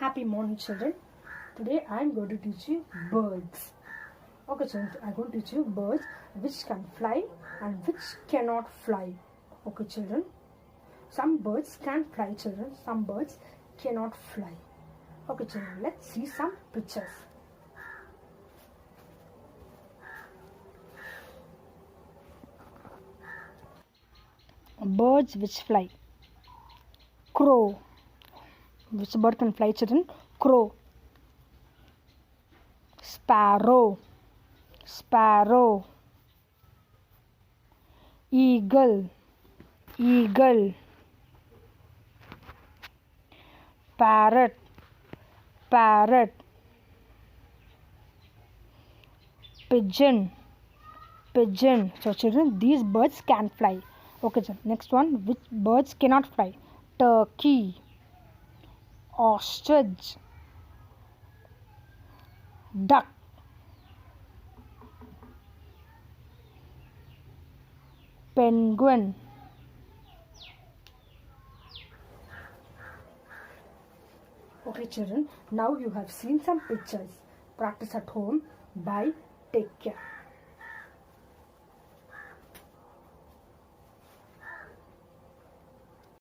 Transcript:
Happy morning, children. Today I am going to teach you birds. Okay, children, I am going to teach you birds which can fly and which cannot fly. Okay, children. Some birds can fly, children. Some birds cannot fly. Okay, children, let's see some pictures. Birds which fly. Crow. Which bird can fly, children? Crow. Sparrow. Sparrow. Eagle. Eagle. Parrot. Parrot. Pigeon. Pigeon. So children, these birds can fly. Okay, so next one, which birds cannot fly? Turkey. Ostrich. Duck. Penguin. Okay, children, now you have seen some pictures. Practice at home. Bye. Take care.